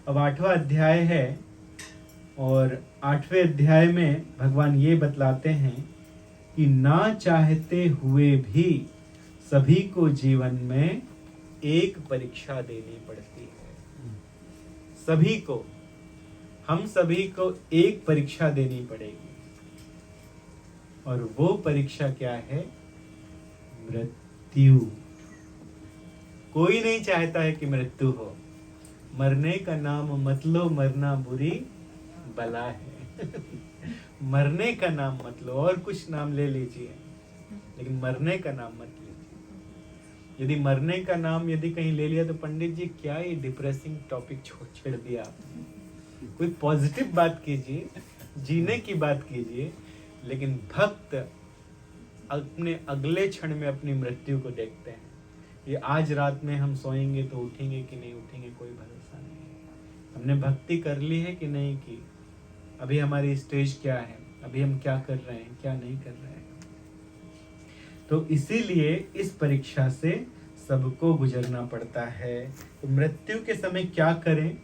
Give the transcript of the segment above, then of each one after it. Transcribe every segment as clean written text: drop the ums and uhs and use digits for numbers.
अब 8वां अध्याय है और 8वें अध्याय में भगवान ये बतलाते हैं कि ना चाहते हुए भी सभी को जीवन में एक परीक्षा देनी पड़ती है। सभी को, हम सभी को एक परीक्षा देनी पड़ेगी और वो परीक्षा क्या है? मृत्यु। कोई नहीं चाहता है कि मृत्यु हो। मरने का नाम मत लो, मरना बुरी बला है। मरने का नाम मत लो, और कुछ नाम ले लीजिए, लेकिन मरने का नाम मत लीजिए। यदि मरने का नाम यदि कहीं ले लिया तो पंडित जी क्या ये डिप्रेसिंग टॉपिक छेड़ दिया आपने। कोई पॉजिटिव बात कीजिए, जीने की बात कीजिए। लेकिन भक्त अपने अगले क्षण में अपनी मृत्यु को देखते हैं। ये आज रात में हम सोएंगे तो उठेंगे कि नहीं उठेंगे, कोई भरोसा नहीं है। हमने भक्ति कर ली है कि नहीं की, अभी हमारी स्टेज क्या है, अभी हम क्या कर रहे हैं, क्या नहीं कर रहे हैं। तो इसीलिए इस परीक्षा से सबको गुजरना पड़ता है। तो मृत्यु के समय क्या करें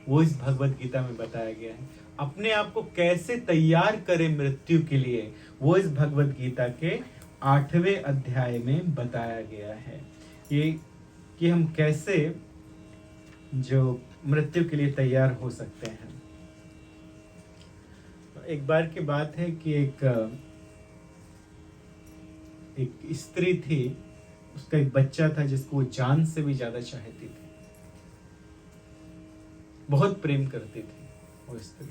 वो इस भगवत गीता में बताया गया है। अपने आप को कैसे तैयार करें मृत्यु के लिए, वो इस भगवत गीता के 8वें अध्याय में बताया गया है। ये कि हम कैसे जो मृत्यु के लिए तैयार हो सकते हैं। एक बार की बात है कि एक स्त्री थी, उसका एक बच्चा था जिसको वो जान से भी ज्यादा चाहती थी, बहुत प्रेम करती थी वो स्त्री।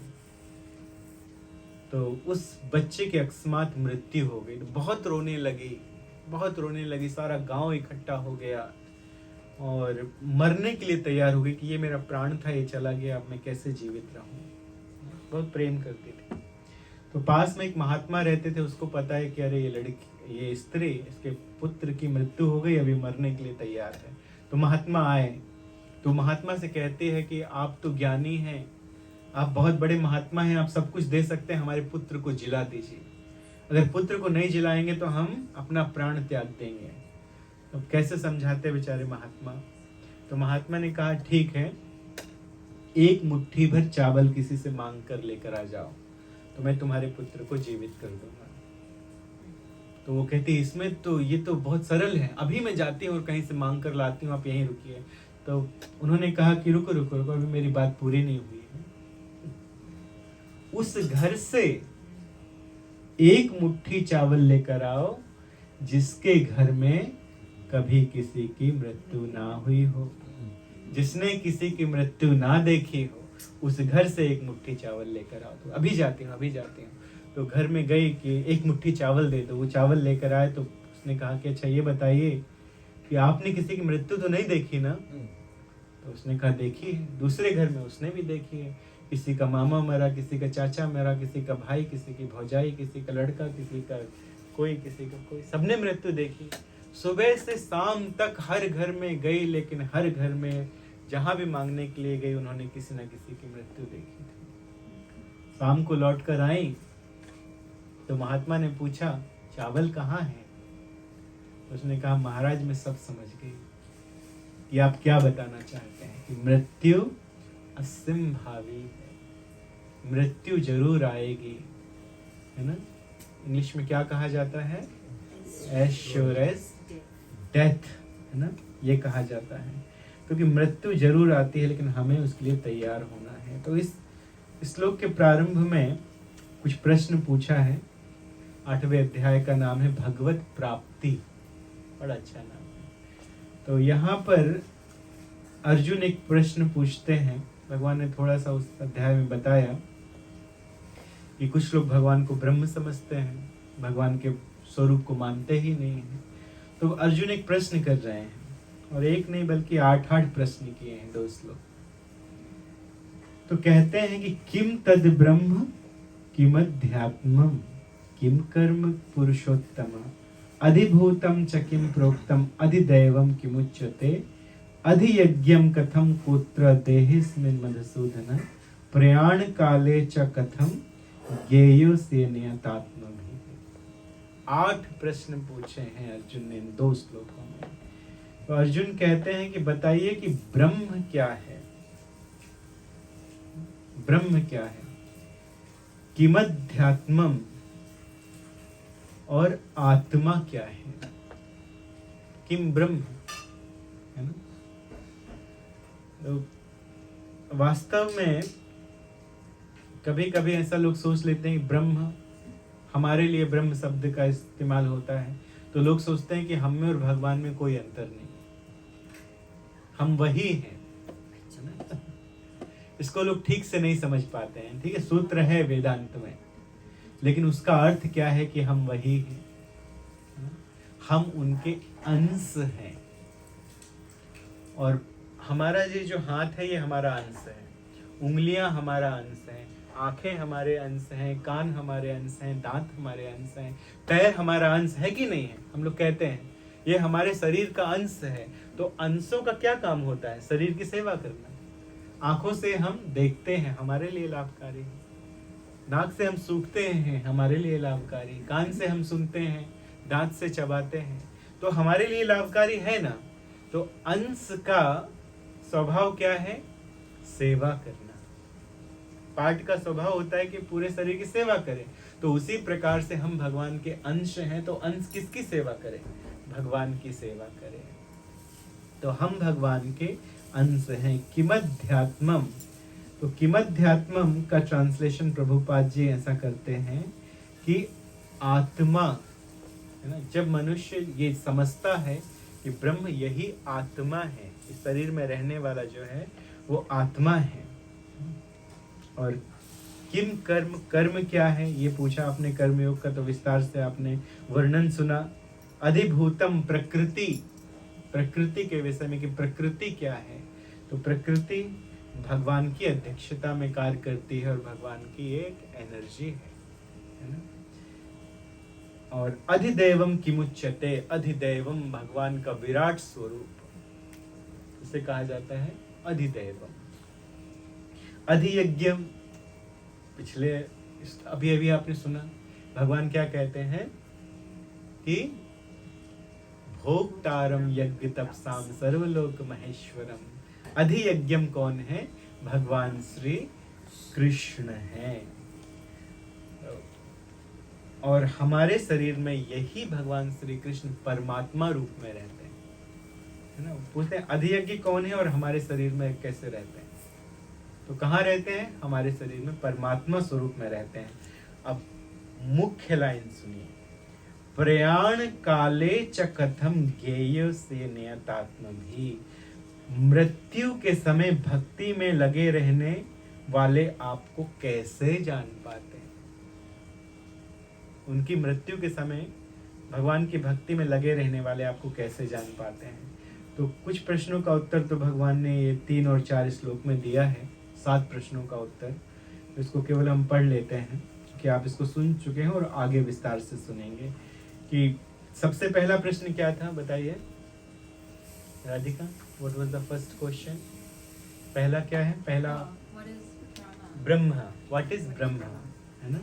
तो उस बच्चे की अकस्मात मृत्यु हो गई। तो बहुत रोने लगी, सारा गांव इकट्ठा हो गया और मरने के लिए तैयार हो गई कि ये मेरा प्राण था, ये चला गया, अब मैं कैसे जीवित रहूं। बहुत प्रेम करती थी। तो पास में एक महात्मा रहते थे, उसको पता है कि अरे ये स्त्री, इसके पुत्र की मृत्यु हो गई, अभी मरने के लिए तैयार है। तो महात्मा आए, तो महात्मा से कहते हैं कि आप तो ज्ञानी हैं, आप बहुत बड़े महात्मा हैं, आप सब कुछ दे सकते हैं, हमारे पुत्र को जिला दीजिए। अगर पुत्र को नहीं जिलाएंगे तो हम अपना प्राण त्याग देंगे। अब कैसे समझाते बेचारे महात्मा। तो महात्मा ने कहा ठीक है, एक मुट्ठी भर चावल किसी से मांग कर लेकर आ जाओ तो मैं तुम्हारे पुत्र को जीवित कर दूंगा। तो वो कहती इसमें तो ये तो बहुत सरल है, अभी मैं जाती हूँ और कहीं से मांग कर लाती हूँ, आप यहीं रुकिए। तो उन्होंने कहा कि रुको रुको रुको, अभी मेरी बात पूरी नहीं हुई है। उस घर से एक मुट्ठी चावल लेकर आओ जिसके घर में कभी किसी की मृत्यु ना हुई हो, जिसने किसी की मृत्यु ना देखी हो, उस घर से एक मुट्ठी चावल लेकर आओ। तो अभी जाती हूँ। तो घर में गई कि एक मुट्ठी चावल दे दो। वो चावल लेकर आए तो उसने कहा कि अच्छा ये बताइए कि आपने किसी की मृत्यु तो नहीं देखी ना। तो उसने कहा देखी है, दूसरे घर में उसने भी देखी है, किसी का मामा मरा, किसी का चाचा मरा, किसी का भाई, किसी की भौजाई, किसी का लड़का, किसी का कोई, किसी का कोई, सबने मृत्यु देखी। सुबह से शाम तक हर घर में गई, लेकिन हर घर में जहां भी मांगने के लिए गई उन्होंने किसी न किसी की मृत्यु देखी थी। शाम को लौट कर आई तो महात्मा ने पूछा चावल कहाँ है। उसने कहा महाराज मैं सब समझ गई कि आप क्या बताना चाहते हैं कि मृत्यु असंभावी है, मृत्यु जरूर आएगी, है ना। इंग्लिश में क्या कहा जाता है? एज श्योर एज डेथ, है ना, ये कहा जाता है। क्योंकि मृत्यु जरूर आती है, लेकिन हमें उसके लिए तैयार होना है। तो इस श्लोक के प्रारंभ में कुछ प्रश्न पूछा है। 8वें अध्याय का नाम है भगवत प्राप्ति, बड़ा अच्छा नाम है। तो यहाँ पर अर्जुन एक प्रश्न पूछते हैं। भगवान ने थोड़ा सा उस अध्याय में बताया कि कुछ लोग भगवान को ब्रह्म समझते हैं, भगवान के स्वरूप को मानते ही नहीं है। तो अर्जुन एक प्रश्न कर रहे हैं, और एक नहीं बल्कि 8 प्रश्न किए हैं 2 श्लोक। तो कहते हैं कि किम तद ब्रह्म किमध्यात्मम किम कर्म पुरुषोत्तम अधिभूतम च किम प्रोक्तम अधिदैवम किमुच्यते अधियज्ञम कथम पुत्र देहिस्मिन् मधुसूदन प्रयाण काले च कथम ज्ञेयो से नियतात्म भी। 8 प्रश्न पूछे हैं अर्जुन ने इन 2 श्लोकों में। तो अर्जुन कहते हैं कि बताइए कि ब्रह्म क्या है। ब्रह्म क्या है, किमध्यात्मम, और आत्मा क्या है। किम ब्रह्म, है ना। तो वास्तव में कभी कभी ऐसा लोग सोच लेते हैं कि ब्रह्म, हमारे लिए ब्रह्म शब्द का इस्तेमाल होता है तो लोग सोचते हैं कि हम में और भगवान में कोई अंतर नहीं, हम वही हैं। इसको लोग ठीक से नहीं समझ पाते हैं। ठीक है, सूत्र है वेदांत में, लेकिन उसका अर्थ क्या है कि हम वही हैं, हम उनके अंश हैं। और हमारा ये जो हाथ है ये हमारा अंश है, उंगलियां हमारा अंश है, आंखें हमारे अंश हैं, कान हमारे अंश हैं, दांत हमारे अंश हैं, पैर हमारा अंश है कि नहीं है। हम लोग कहते हैं ये हमारे शरीर का अंश है। तो अंशों का क्या काम होता है, शरीर की सेवा करना। आंखों से हम देखते हैं, हमारे लिए लाभकारी है। नाक से हम सूंघते हैं, हमारे लिए लाभकारी। कान से हम सुनते हैं, दांत से चबाते हैं, तो हमारे लिए लाभकारी है ना। तो अंश का स्वभाव क्या है, सेवा करना। पार्ट का स्वभाव होता है कि पूरे शरीर की सेवा करें। तो उसी प्रकार से हम भगवान के अंश हैं, तो अंश किसकी सेवा करें, भगवान की सेवा करें। तो हम भगवान के अंश हैं। किमध्यात्मम, तो किमध्यात्मम का ट्रांसलेशन प्रभुपाद जी ऐसा करते हैं कि आत्मा, है ना। जब मनुष्य ये समझता है कि ब्रह्म यही आत्मा है, इस शरीर में रहने वाला जो है वो आत्मा है। और किम कर्म, कर्म क्या है ये पूछा आपने, कर्मयोग का तो विस्तार से आपने वर्णन सुना। अधिभूतम प्रकृति, प्रकृति के विषय में कि प्रकृति क्या है। तो प्रकृति भगवान की अध्यक्षता में कार्य करती है और भगवान की एक एनर्जी है ना। और अधिदैवम किमुच्यते, अधिदैवम भगवान का विराट स्वरूप, इसे कहा जाता है अधिदैवम। अधियज्ञम, पिछले अभी अभी आपने सुना भगवान क्या कहते हैं कि भोक्तारम यज्ञ तपसाम सर्वलोक महेश्वरम। अधियज्ञम कौन है, भगवान श्री कृष्ण है। और हमारे शरीर में यही भगवान श्री कृष्ण परमात्मा रूप में रहते हैं, है ना। पूछते हैं अधियज्ञ कौन है और हमारे शरीर में कैसे रहते हैं। तो कहाँ रहते हैं, हमारे शरीर में परमात्मा स्वरूप में रहते हैं। अब मुख्य लाइन सुनिए, प्रयाण काले च कथम ज्ञेय से नियतात्म भी। मृत्यु के समय भक्ति में लगे रहने वाले आपको कैसे जान पाते हैं। उनकी मृत्यु के समय भगवान की भक्ति में लगे रहने वाले आपको कैसे जान पाते हैं। तो कुछ प्रश्नों का उत्तर तो भगवान ने ये 3 और 4 श्लोक में दिया है, 7 प्रश्नों का उत्तर। तो इसको केवल हम पढ़ लेते हैं कि आप इसको सुन चुके हैं और आगे विस्तार से सुनेंगे। कि सबसे पहला प्रश्न क्या था बताइए Radhika, what was the first question. पहला क्या है, पहला ब्रह्म, व्हाट इज ब्रह्म, है ना।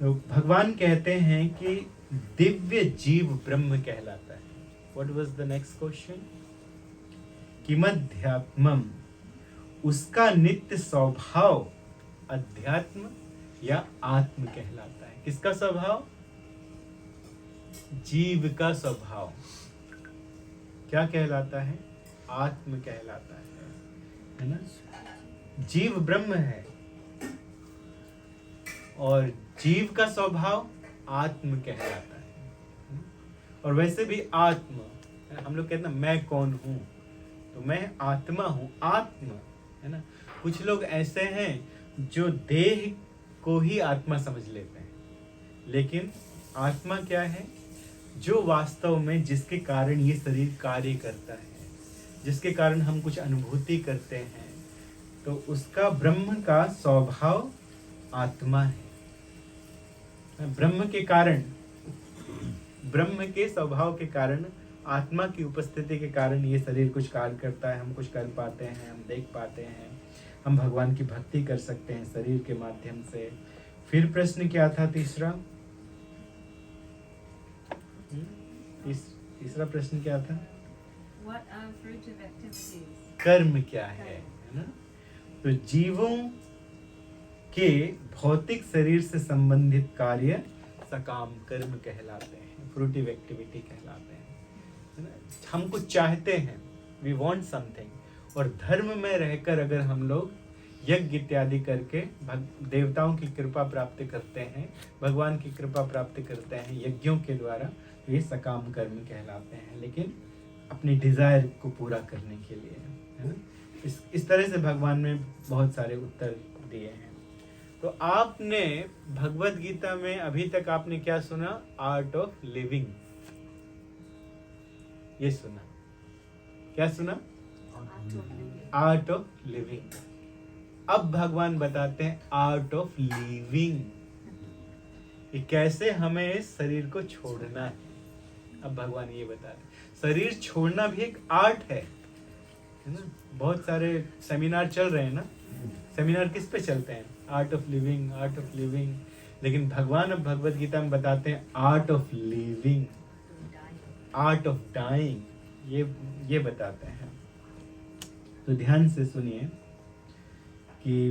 तो भगवान कहते हैं कि दिव्य जीव ब्रह्म कहलाता है। What was the next question, किमध्यात्मम, उसका नित्य स्वभाव अध्यात्म या आत्म कहलाता है। किसका स्वभाव, जीव का स्वभाव क्या कहलाता है, आत्म कहलाता है ना। जीव ब्रह्म है और जीव का स्वभाव आत्म कहलाता है। और वैसे भी आत्म, हम लोग कहते हैं मैं कौन हूं, तो मैं आत्मा हूं, आत्म, है ना। कुछ लोग ऐसे हैं जो देह को ही आत्मा समझ लेते हैं, लेकिन आत्मा क्या है, जो वास्तव में जिसके कारण ये शरीर कार्य करता है, जिसके कारण हम कुछ अनुभूति करते हैं, तो उसका ब्रह्म का स्वभाव आत्मा है। ब्रह्म के कारण, ब्रह्म के स्वभाव के कारण, आत्मा की उपस्थिति के कारण ये शरीर कुछ कार्य करता है, हम कुछ कर पाते हैं, हम देख पाते हैं, हम भगवान की भक्ति कर सकते हैं शरीर के माध्यम से। फिर प्रश्न क्या था तीसरा, तीसरा प्रश्न क्या था, What are fruitive activities? कर्म क्या है ना। तो जीवों कि भौतिक शरीर से संबंधित कार्य सकाम कर्म कहलाते हैं, फ्रूटिव एक्टिविटी कहलाते हैं, है ना। हम कुछ चाहते हैं, वी वांट समथिंग, और धर्म में रहकर अगर हम लोग यज्ञ इत्यादि करके देवताओं की कृपा प्राप्त करते हैं, भगवान की कृपा प्राप्त करते हैं यज्ञों के द्वारा, तो ये सकाम कर्म कहलाते हैं, लेकिन अपनी डिजायर को पूरा करने के लिए, है ना। इस तरह से भगवान ने बहुत सारे उत्तर दिए हैं। तो आपने भगवत गीता में अभी तक आपने क्या सुना? आर्ट ऑफ लिविंग, ये सुना। क्या सुना? Art of living. अब भगवान बताते हैं आर्ट ऑफ लिविंग, कि कैसे हमें इस शरीर को छोड़ना है। अब भगवान ये बताते हैं शरीर छोड़ना भी एक आर्ट है ना। बहुत सारे सेमिनार चल रहे हैं ना, सेमिनार किस पे चलते हैं? Art of living, art of living. लेकिन भगवान अब भगवत गीता में बताते हैं art of living, art of dying, ये बताते हैं। तो ध्यान से सुनिए कि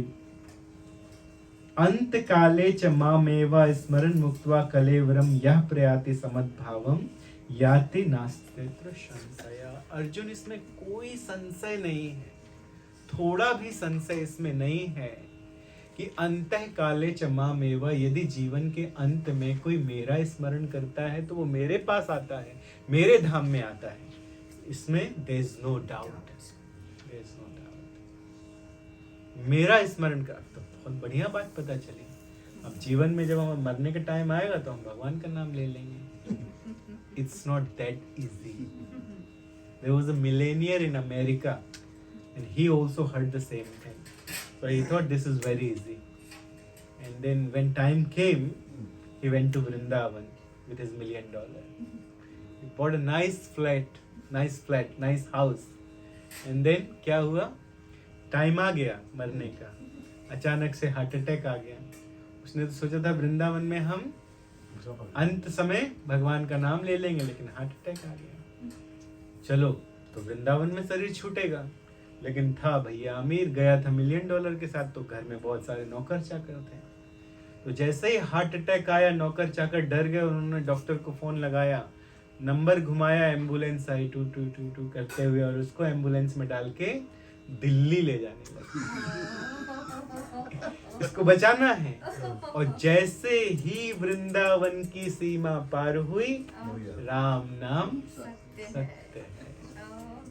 अंत काले च मामेवा स्मरण मुक्त्वा कलेवरम यह प्रयाति समद्भावम याति नास्त्यत्र संशय। अर्जुन, इसमें कोई संशय नहीं है, थोड़ा भी संशय इसमें नहीं है कि अंतः काले च मामेवा, यदि जीवन के अंत में कोई मेरा स्मरण करता है तो वो मेरे पास आता है, मेरे धाम में आता है। इसमें there is no doubt, there is no doubt। मेरा स्मरण कर, तो बहुत बढ़िया बात पता चली। अब जीवन में जब हम मरने का टाइम आएगा तो हम भगवान का नाम ले लेंगे। It's not that easy। There was a millionaire in America and he also heard the same thing, so he thought this is very easy, and then when time came he went to Vrindavan with his $1 million। he bought a nice flat, nice house, and then क्या हुआ? Time आ गया मरने का, अचानक से heart attack आ गया। उसने तो सोचा था वृंदावन में हम अंत समय भगवान का नाम ले लेंगे, लेकिन हार्ट अटैक आ गया। चलो, तो वृंदावन में शरीर छूटेगा, लेकिन था भैया अमीर, गया था $1 मिलियन के साथ, तो घर में बहुत सारे नौकर चाकर थे। तो जैसे ही हार्ट अटैक आया, नौकर चाकर डर गए, उन्होंने डॉक्टर को फोन लगाया, नंबर घुमाया, एम्बुलेंस आई टू टू टू टू करते हुए, और उसको एम्बुलेंस में डाल के दिल्ली ले जाने लगे। इसको बचाना है। और जैसे ही वृंदावन की सीमा पार हुई, राम नाम सत्य है।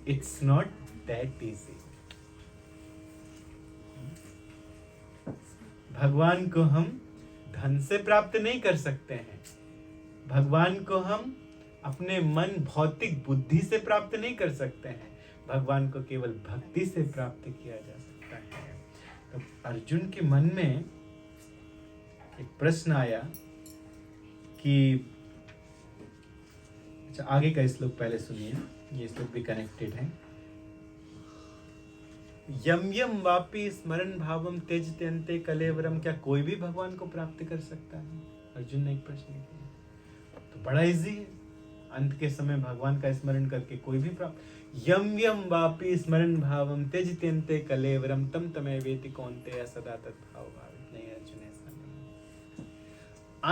It's not that easy. भगवान को हम धन से प्राप्त नहीं कर सकते हैं, भगवान को हम अपने मन भौतिक बुद्धि से प्राप्त नहीं कर सकते हैं, भगवान को केवल भक्ति से प्राप्त किया जा सकता है। तो अर्जुन के मन में एक प्रश्न आया कि, अच्छा आगे का श्लोक पहले सुनिए, ये श्लोक भी कनेक्टेड है। यम यम वापी स्मरण भावम त्यजते अन्ते कलेवरम, क्या कोई भी भगवान को प्राप्त कर सकता है? अर्जुन ने एक प्रश्न किया। तो बड़ा इजी है, अंत के समय भगवान का स्मरण करके कोई भी प्राप्त। यम यम वापी स्मरण भावम त्यजते अन्ते कलेवरम तम तमेवेति कौन्तेय सदा तद्भाव भावित। नहीं अर्जुन, ऐसा नहीं।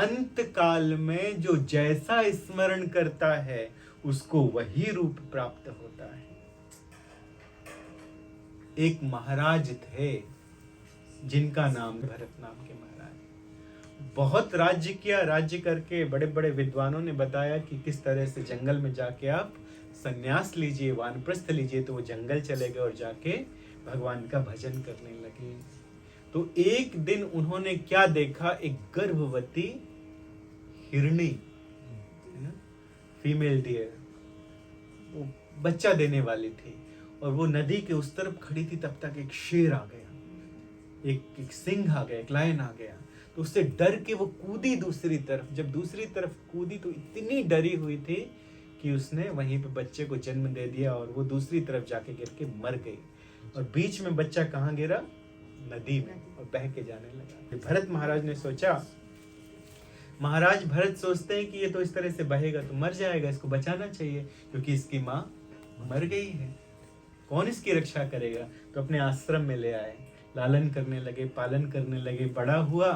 अंत काल में जो जैसा स्मरण करता है उसको वही रूप प्राप्त होता है। एक महाराज थे जिनका नाम भरत नाम के महाराज, बहुत राज्य किया, राज्य करके बड़े बड़े विद्वानों ने बताया कि किस तरह से जंगल में जाके आप संन्यास लीजिए, वानप्रस्थ लीजिए, तो वो जंगल चले गए और जाके भगवान का भजन करने लगे। तो एक दिन उन्होंने क्या देखा, एक गर्भवती हिरनी, फीमेल डियर, वो बच्चा देने वाली थी, और वो नदी के उस तरफ खड़ी थी। तब तक एक शेर आ गया, एक सिंह आ गया, एक लायन आ गया। तो उससे डर के वो कूदी दूसरी तरफ। जब दूसरी तरफ कूदी तो इतनी डरी हुई थी कि उसने वहीं पे बच्चे को जन्म दे दिया, और वो दूसरी तरफ जाके गिर के मर गई। और बीच में बच्चा कहाँ गिरा? नदी में, और बह के जाने लगा। भरत महाराज ने सोचा, महाराज भरत सोचते हैं कि ये तो इस तरह से बहेगा तो मर जाएगा, इसको बचाना चाहिए, क्योंकि इसकी माँ मर गई है, कौन इसकी रक्षा करेगा? तो अपने आश्रम में ले आए लालन करने लगे, पालन करने लगे, बड़ा हुआ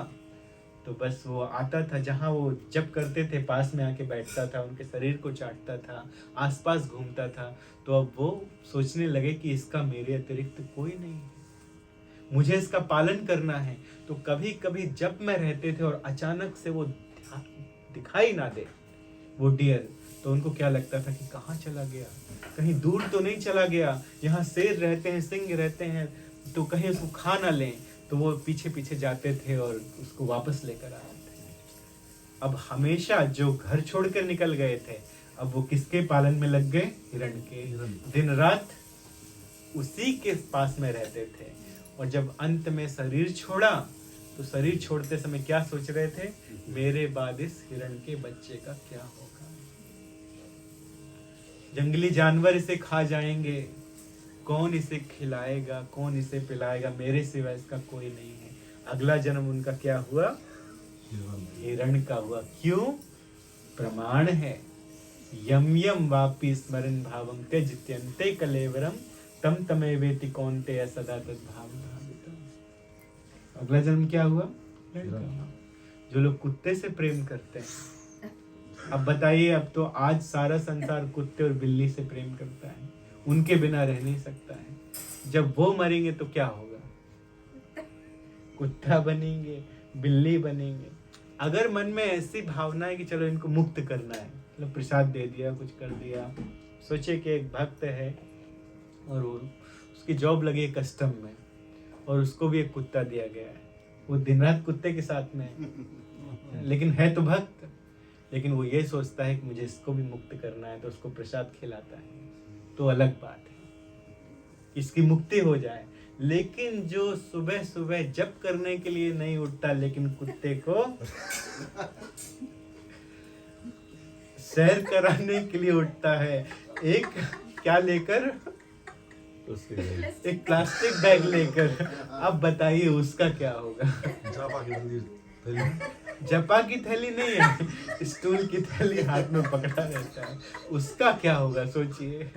तो बस वो आता था, जहाँ वो जब करते थे पास में आके बैठता था, उनके शरीर को चाटता था, आसपास घूमता था। तो अब वो सोचने लगे कि इसका मेरे अतिरिक्त कोई नहीं है, मुझे इसका पालन करना है। तो कभी कभी जब मैं रहते थे और अचानक से वो दिखाई ना दे वो डियर, तो उनको क्या लगता था कि कहाँ चला गया, कहीं दूर तो नहीं चला गया, यहाँ शेर रहते हैं, सिंह रहते हैं, तो कहीं उसको खा ना लें। तो वो पीछे पीछे जाते थे और उसको वापस लेकर आते थे। अब हमेशा जो घर छोड़कर निकल गए थे, अब वो किसके पालन में लग गए? हिरण के। दिन रात उसी के पास में रहते थे। और जब अंत में शरीर छोड़ा, तो शरीर छोड़ते समय क्या सोच रहे थे? मेरे बाद इस हिरण के बच्चे का क्या होगा? जंगली जानवर इसे खा जाएंगे, कौन इसे खिलाएगा, कौन इसे पिलाएगा? मेरे सिवा इसका कोई नहीं है। अगला जन्म उनका क्या हुआ? हिरण का हुआ। क्यों? प्रमाण है, यम यम वापि स्मरण भावम त्यजत्यन्ते कलेवरम तम तमेवेति कौन्तेय सदा तद्भाव भावितम्। अगला जन्म क्या हुआ? जो लोग कुत्ते से प्रेम करते हैं, अब बताइए, अब तो आज सारा संसार कुत्ते और बिल्ली से प्रेम करता है, उनके बिना रह नहीं सकता है। जब वो मरेंगे तो क्या होगा? कुत्ता बनेंगे, बिल्ली बनेंगे। अगर मन में ऐसी भावना है कि चलो इनको मुक्त करना है, मतलब प्रसाद दे दिया, कुछ कर दिया। सोचिए कि एक भक्त है और उसकी जॉब लगी है कस्टम में, और उसको भी एक कुत्ता दिया गया है। वो दिन रात कुत्ते के साथ में है, लेकिन है तो भक्त। लेकिन वो ये सोचता है कि मुझे इसको भी मुक्त करना है, तो उसको प्रसाद खिलाता है। तो अलग बात है, इसकी मुक्ति हो जाए। लेकिन जो सुबह सुबह जप करने के लिए नहीं उठता, लेकिन कुत्ते को सैर कराने के लिए उठता है, एक क्या लेकर? एक प्लास्टिक बैग लेकर। अब बताइए उसका क्या होगा? जपा की थैली नहीं है, स्टूल की थैली हाथ में पकड़ा रहता है, उसका क्या होगा? सोचिए,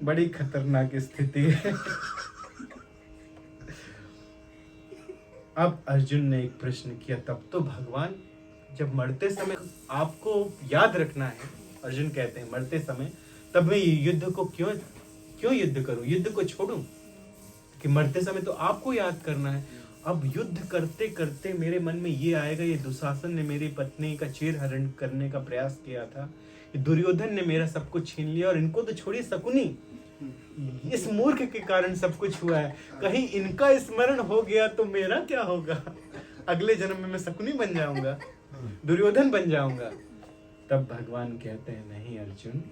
बड़ी खतरनाक स्थिति है। अब अर्जुन ने एक प्रश्न किया, तब तो भगवान जब मरते समय आपको याद रखना है, अर्जुन कहते हैं मरते समय, तब मैं युद्ध को क्यों युद्ध करूं, युद्ध को छोड़ूं? कि मरते समय तो आपको याद करना है। अब युद्ध करते करते मेरे मन में ये आएगा, ये दुशासन ने मेरी पत्नी का चीरहरण करने का प्रयास किया था, दुर्योधन ने मेरा सब कुछ छीन लिया, और इनको तो छोड़िए, शकुनी, इस मूर्ख के कारण सब कुछ हुआ है। कहीं इनका स्मरण हो गया तो मेरा क्या होगा? अगले जन्म में मैं शकुनी बन जाऊंगा, दुर्योधन बन जाऊंगा। तब भगवान कहते हैं, नहीं अर्जुन,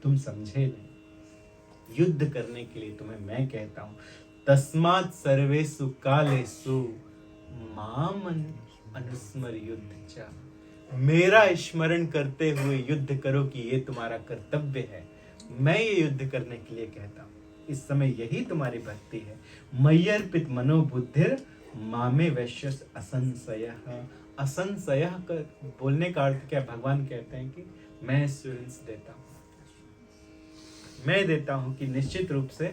तुम समझे नहीं। युद्ध करने के लिए तुम्हें मैं कहता हूं, तस्मात् सर्वेषु कालेषु माम अनुस्मर युद्ध च। मेरा स्मरण करते हुए युद्ध करो, कि ये तुम्हारा कर्तव्य है। मैं ये युद्ध करने के लिए कहता हूँ। इस समय यही तुम्हारी भक्ति है। मय्यर्पित मनोबुद्धिर मामे वैश्यस असंशयः। असंशयः का बोलने का अर्थ क्या? भगवान कहते हैं कि मैं एश्योरेंस देता हूँ, मैं देता हूँ कि निश्चित रूप से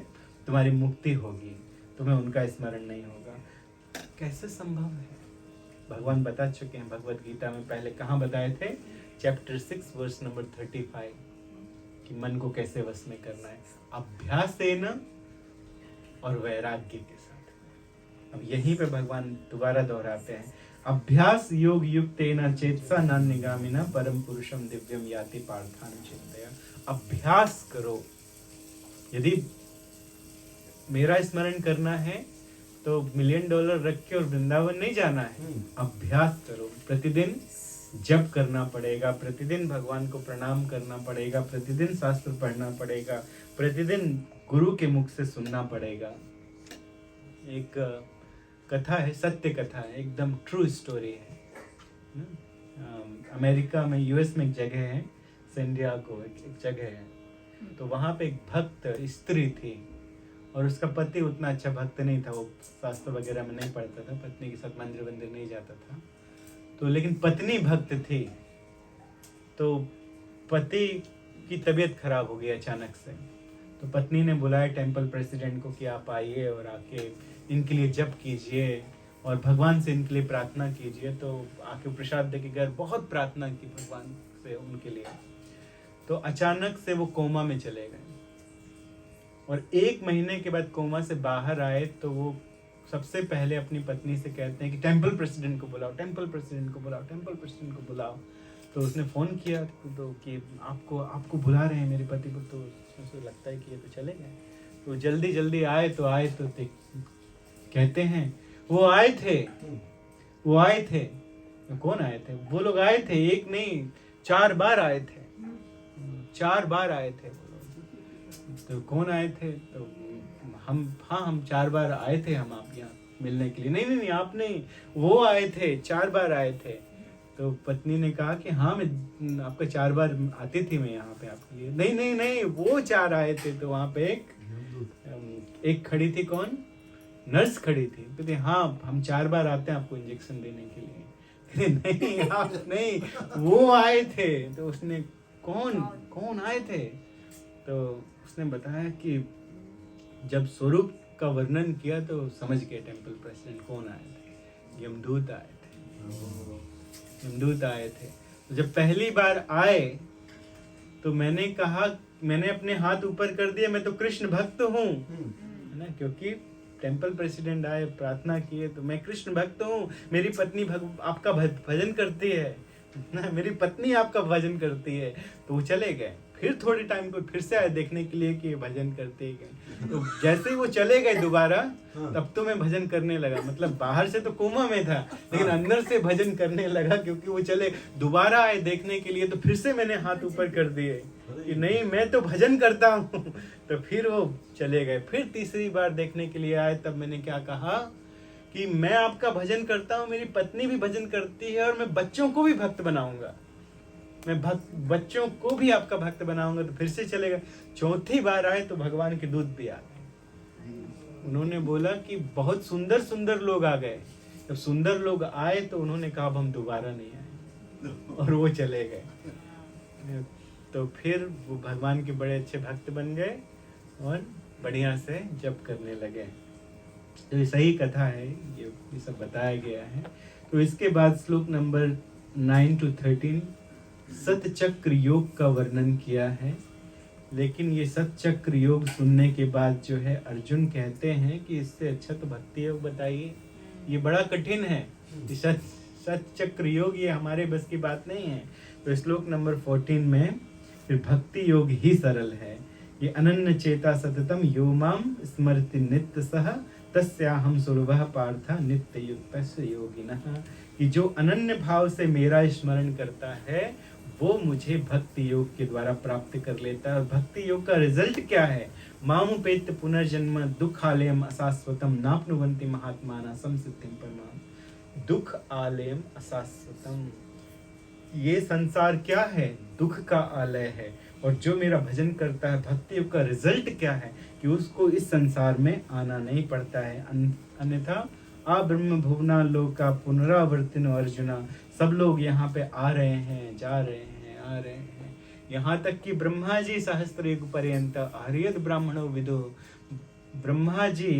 तुम्हारी मुक्ति होगी, तुम्हें उनका स्मरण नहीं होगा। कैसे संभव है? भगवान बता चुके हैं भगवत गीता में। पहले कहाँ बताए थे? चैप्टर 6 वर्स नंबर 35, कि मन को कैसे वश में करना है, अभ्यासेन और वैराग्य के साथ। अब यहीं पे भगवान दोबारा दोहराते हैं, अभ्यास योग युक्तेन चेतसा नान्यगामिना परम पुरुषम दिव्यम याति पार्थान चिंतया। अभ्यास करो। यदि मेरा स्मरण करना है तो $1 मिलियन रख के और वृंदावन नहीं जाना है। अभ्यास करो, प्रतिदिन जप करना पड़ेगा, प्रतिदिन भगवान को प्रणाम करना पड़ेगा, प्रतिदिन शास्त्र पढ़ना पड़ेगा, प्रतिदिन गुरु के मुख से सुनना पड़ेगा। एक कथा है, सत्य कथा है, एकदम ट्रू स्टोरी है। अमेरिका में, यूएस में एक जगह है, सैंडियागो एक जगह है। तो वहाँ पे एक भक्त स्त्री थी, और उसका पति उतना अच्छा भक्त नहीं था, वो शास्त्र वगैरह में नहीं पढ़ता था, पत्नी के साथ मंदिर वंदिर नहीं जाता था। तो लेकिन पत्नी भक्त थी। तो पति की तबीयत खराब हो गई अचानक से। तो पत्नी ने बुलाया टेम्पल प्रेसिडेंट को कि आप आइए और आके इनके लिए जप कीजिए और भगवान से इनके लिए प्रार्थना कीजिए। तो आके प्रसाद दे के घर बहुत प्रार्थना की भगवान से उनके लिए। तो अचानक से वो कोमा में चले गए और 1 महीने के बाद कोमा से बाहर आए तो वो सबसे पहले अपनी पत्नी से कहते हैं कि टेम्पल प्रेसिडेंट को बुलाओ, टेम्पल प्रेसिडेंट को बुलाओ, टेम्पल प्रेसिडेंट को बुलाओ। तो उसने फ़ोन किया तो कि आपको बुला रहे हैं मेरे पति को। तो उसको लगता है कि ये तो चले गए। तो जल्दी आए तो कहते हैं वो आए थे। कौन आए थे? वो लोग आए थे, 1 नहीं 4 बार आए थे, 4 बार आए थे वो लोग। तो कौन आए थे? तो हम 4 बार आए थे, हम आप यहाँ मिलने के लिए। नहीं आप नहीं, वो आए थे, 4 बार आए थे। तो पत्नी ने कहा कि हाँ मैं आपका 4 बार आती थी मैं यहाँ पे आपके लिए। नहीं वो 4 आए थे। तो वहाँ पे एक खड़ी थी, कौन? नर्स खड़ी थी। कहते हाँ हम 4 बार आते हैं आपको इंजेक्शन देने के लिए। नहीं आप नहीं, वो आए थे। तो उसने कौन आए थे? तो उसने बताया कि जब स्वरूप का वर्णन किया तो समझ गए टेम्पल प्रेसिडेंट कौन आए थे। यमदूत आए थे। तो जब पहली बार आए तो मैंने कहा, मैंने अपने हाथ ऊपर कर दिया, मैं तो कृष्ण भक्त हूँ, है ना, क्योंकि टेम्पल प्रेसिडेंट आए, प्रार्थना किए, तो मैं कृष्ण भक्त हूँ। मेरी पत्नी आपका भजन करती है ना, मेरी पत्नी आपका भजन करती है। तो वो चले गए। फिर थोड़ी टाइम को फिर से आए देखने के लिए कि भजन करते गए। तो जैसे ही वो चले गए दोबारा, तब तो मैं भजन करने लगा। मतलब बाहर से तो कोमा में था, लेकिन अंदर से भजन करने लगा, क्योंकि वो चले दोबारा आए देखने के लिए। तो फिर से मैंने हाथ ऊपर कर दिए कि नहीं मैं तो भजन करता हूँ। तो फिर वो चले गए। फिर तीसरी बार देखने के लिए आए, तब मैंने क्या कहा कि मैं आपका भजन करता हूँ, मेरी पत्नी भी भजन करती है, और मैं बच्चों को भी भक्त बनाऊंगा, मैं बच्चों को भी आपका भक्त बनाऊंगा। तो फिर से चलेगा। चौथी बार आए तो भगवान के दूत भी आ गए। उन्होंने बोला कि बहुत सुंदर सुंदर लोग आ गए। जब सुंदर लोग आए तो उन्होंने कहा अब हम दोबारा नहीं आए, और वो चले गए। तो फिर वो भगवान के बड़े अच्छे भक्त बन गए और बढ़िया से जप करने लगे। तो ये सही कथा है, ये सब बताया गया है। तो इसके बाद श्लोक नंबर 9 to 13 सतचक्र योग का वर्णन किया है। लेकिन ये सतचक्र योग सुनने के बाद जो है अर्जुन कहते हैं कि इससे अच्छा तो भक्ति योग बताइए, ये बड़ा कठिन है। सतचक्र योग ये हमारे बस की बात नहीं है। तो श्लोक नंबर 14 में फिर भक्ति योग ही सरल है। ये अनन्य चेता सततम यो माम स्मरति नित्य सह तस्याहम सुलभः पार्थ नित्य युक्तस्य योगिनः। कि जो अनन्य भाव से मेरा स्मरण करता है वो मुझे भक्ति योग के द्वारा प्राप्त कर लेता है। और भक्ति योग का रिजल्ट क्या है? मामुपेत्य पुनर्जन्म दुख आलयम अशाश्वतम नाप्नुवन्ति महात्माना संसिद्धिं परमाम। दुख आलयम अशाश्वतम, ये संसार क्या है? दुख का आलय है। और जो मेरा भजन करता है, भक्ति योग का रिजल्ट क्या है कि उसको इस संसार में आना नहीं पड़ता है। अन्यथा आ ब्रह्म भुवना लोका पुनरावर्तिनो अर्जुना। सब लोग यहाँ पे आ रहे हैं, जा रहे हैं, आ रहे हैं, यहाँ तक कि ब्रह्मा जी सहस्त्र युग पर्यंत हरियत ब्राह्मणो विदो। ब्रह्मा जी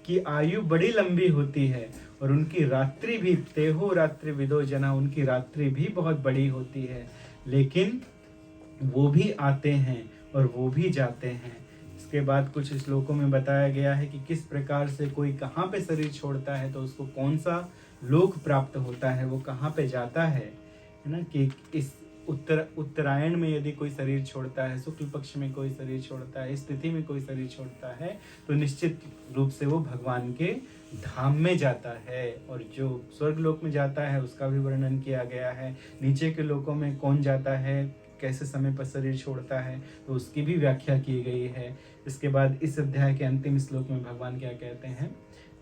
की आयु बड़ी लंबी होती है और उनकी रात्रि भी तेहो रात्रि विदो जना, उनकी रात्रि भी बहुत बड़ी होती है। लेकिन वो भी आते हैं और वो भी जाते हैं। इसके बाद कुछ श्लोकों में बताया गया है कि किस प्रकार से कोई कहाँ पे शरीर छोड़ता है तो उसको कौन सा लोक प्राप्त होता है, वो कहाँ पे जाता है ना। कि इस उत्तरायण में यदि कोई शरीर छोड़ता है, शुक्ल पक्ष में कोई शरीर छोड़ता है, इस तिथि में कोई शरीर छोड़ता है, तो निश्चित रूप से वो भगवान के धाम में जाता है। और जो स्वर्ग लोक में जाता है उसका भी वर्णन किया गया है। नीचे के लोकों में कौन जाता है, कैसे समय पर शरीर छोड़ता है, तो उसकी भी व्याख्या की गई है। इसके बाद इस अध्याय के अंतिम श्लोक में भगवान क्या कहते हैं?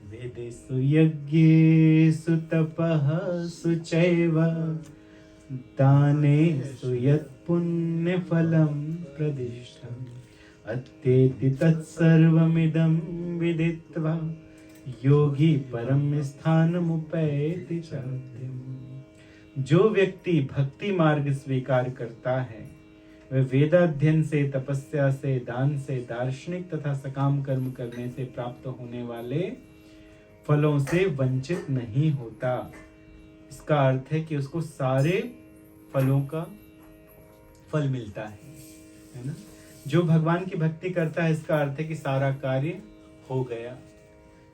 वेदेषु यज्ञेषु तपःसु चैव दानेषु यत् पुण्यफलं प्रदिष्टम् अत्येति तत्सर्वमिदं विदित्वा योगी परम स्थानमुपैति चाद्यम्। जो व्यक्ति भक्ति मार्ग स्वीकार करता है वे वेदाध्ययन से, तपस्या से, दान से, दार्शनिक तथा सकाम कर्म करने से प्राप्त होने वाले फलों से वंचित नहीं होता। इसका अर्थ है कि उसको सारे फलों का फल मिलता है ना। जो भगवान की भक्ति करता है, इसका अर्थ है कि सारा कार्य हो गया।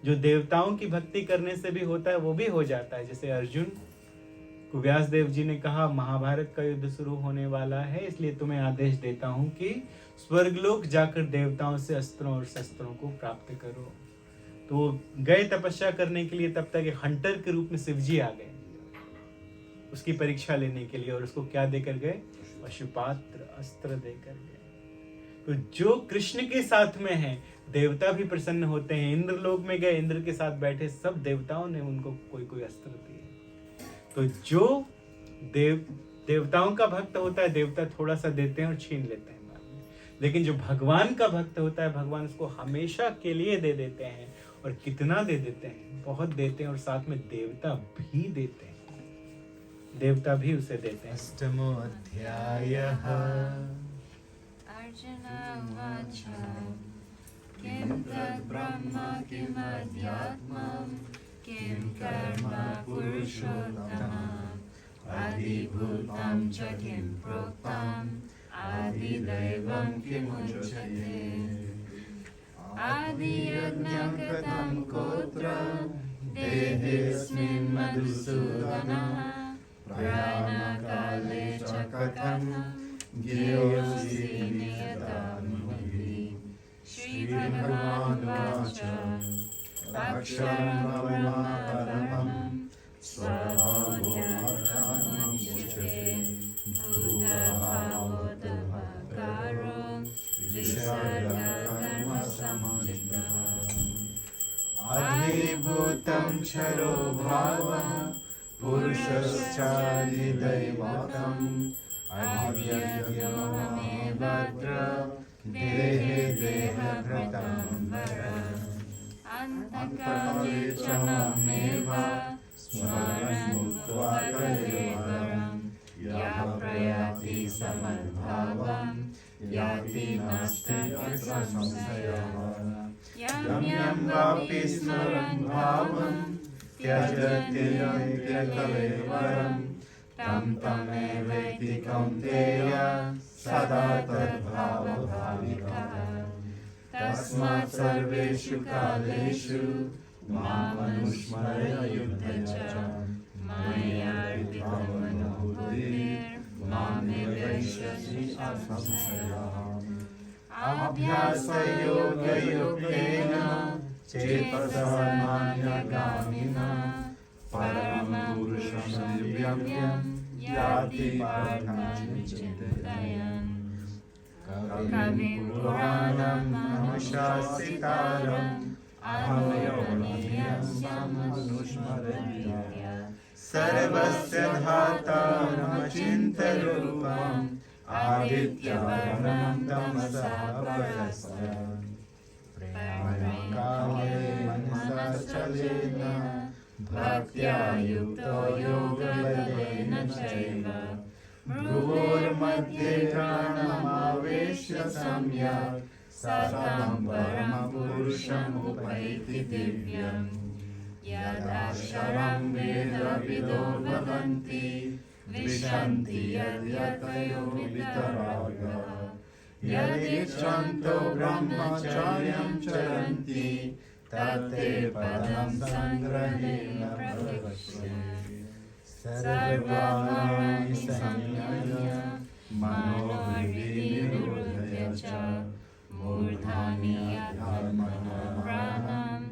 जो देवताओं की भक्ति करने से भी होता है वो भी हो जाता है। जैसे अर्जुन को व्यास देव जी ने कहा, महाभारत का युद्ध शुरू होने वाला है, इसलिए तुम्हें आदेश देता हूं कि स्वर्गलोक जाकर देवताओं से अस्त्रों और शस्त्रों को प्राप्त करो। तो गए तपस्या करने के लिए, तब तक एक हंटर के रूप में शिवजी आ गए उसकी परीक्षा लेने के लिए, और उसको क्या देकर गए? पशुपात्र अस्त्र देकर गए। तो जो कृष्ण के साथ में है, देवता भी प्रसन्न होते हैं। इंद्र लोक में गए, इंद्र के साथ बैठे सब देवताओं ने उनको कोई कोई अस्त्र दिए। तो जो देवताओं का भक्त होता है, देवता थोड़ा सा देते हैं और छीन लेते हैं बाद में। लेकिन जो भगवान का भक्त होता है, भगवान उसको हमेशा के लिए दे देते हैं। और कितना दे देते हैं? बहुत देते हैं। और साथ में देवता भी देते हैं, देवता भी उसे देते हैं। अष्टमो अध्यायः। अर्जुन उवाच किं तद् ब्रह्म किमध्यात्मं किं कर्म पुरुषोत्तमम् आदिभूतं च किं प्रोक्तम् आदिदैवं किमुच्यते आदियज्ञं कथं कोत्र देहेऽस्मिन् मधुसूदनः प्रयाणकाले च कथं ज्ञेयोऽसि नियतान्महि श्रीभगवानुवाच अक्षरं ब्रह्म परमं स्वभावोऽध्यात्ममुच्यते भूतभावोद्भवकारो विसर्गकर्मसमुद्भवः आदिभूतं क्षरो भावः पुरुषश्चादिदैवतम् आद्यज्ञमेवत्र देहे देहभृतं वर अन्तकाले च मामेव स्मरन् मुक्त्वा कलेवरं यः प्रयाति समद्भावं याति नास्ति अत्र संशयः यं यं वापि स्मरन् भावं त्यजति कलेवरं तं तमेवेति कौन्तेय सदा तद्भावभाविकः तस्मात् सर्वेषु कालेषु मामनुस्मरय युध्यच मय्यार्पितं मनो बुद्धिर्मामे वैश्यसि असंशयः अभ्यासयोगयुक्तेन चेतसः मान्यगामिना परमं पुरुषं दिव्यं याति पार्थानुचिन्तयन् कविं पुराणं अनुशासितारम् अहमयोनियं समनुस्मरन्त्य सर्वस्य धातारमचिन्त्यरूपम् आदित्यवर्णं तमसः परस्परम् प्रेमकाले मनसा चलेन भक्त्या युक्तो योगबलेन चैव भ्रुवोर्मध्ये ध्यानमावेश्य सम्यक् सतं परमपुरुषमुपैति दिव्यम् यदक्षरं वेदविदो वदन्ति विशन्ति यद्यतयो वितरागः यदिच्छन्तो ब्रह्मचर्यं चरन्ति तत्ते पदं सङ्ग्रहेण प्रवक्ष्ये सर्वाणि संयम्य मनोनिरोधय च मूर्धानि अधर्मः प्राणम्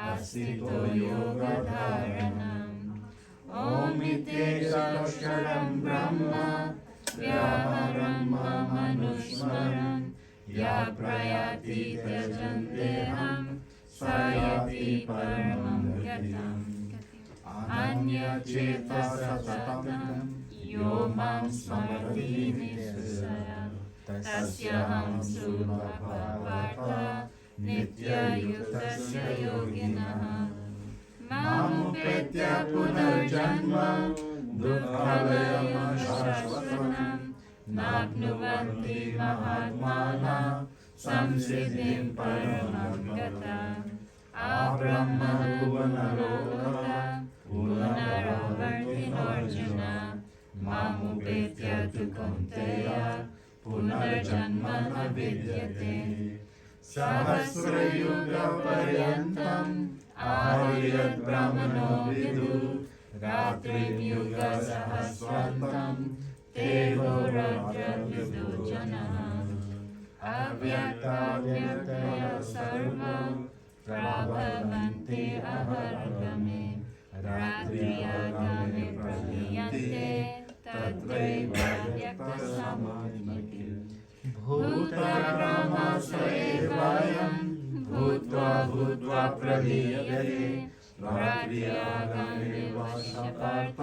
अस्तितो योगधारणम् ओमित्येषक्षरं ब्रह्म व्याहरं मनुस्मरन् या प्रयाति त्यजन् देहं स याति परमं गतिम् अन्यचेतसततं यो मां स्मरति निःसरन् तस्याहं सुलभभक्ता नित्ययुक्तस्य योगिनः मामुपेत्य पुनर्जन्म दुःखभयं शाश्वतं नाप्नुवन्ति महात्मानः संसिद्धिं परमं गताम् आब्रह्मभुवनलोकः पुनरावर्तिनोऽर्जुन मामुपेत्य तु कौन्तेय पुनर्जन्म न विद्यते सहस्रयुगपर्यन्तम् आर्यब्रह्मणो विदुः रात्रिं युगसहस्रान्तं ते होरात्रं जनाः अव्यक्ताव्यक्तय सर्वं प्रभवन्ति अहर्गमे रात्र्यागमे प्रलीयन्ते तत्रैव व्यक्तसमाधिके भूतग्रामस्वयं भूत्वा भूत्वा प्रलीयते रात्र्यागमे वशपर्थ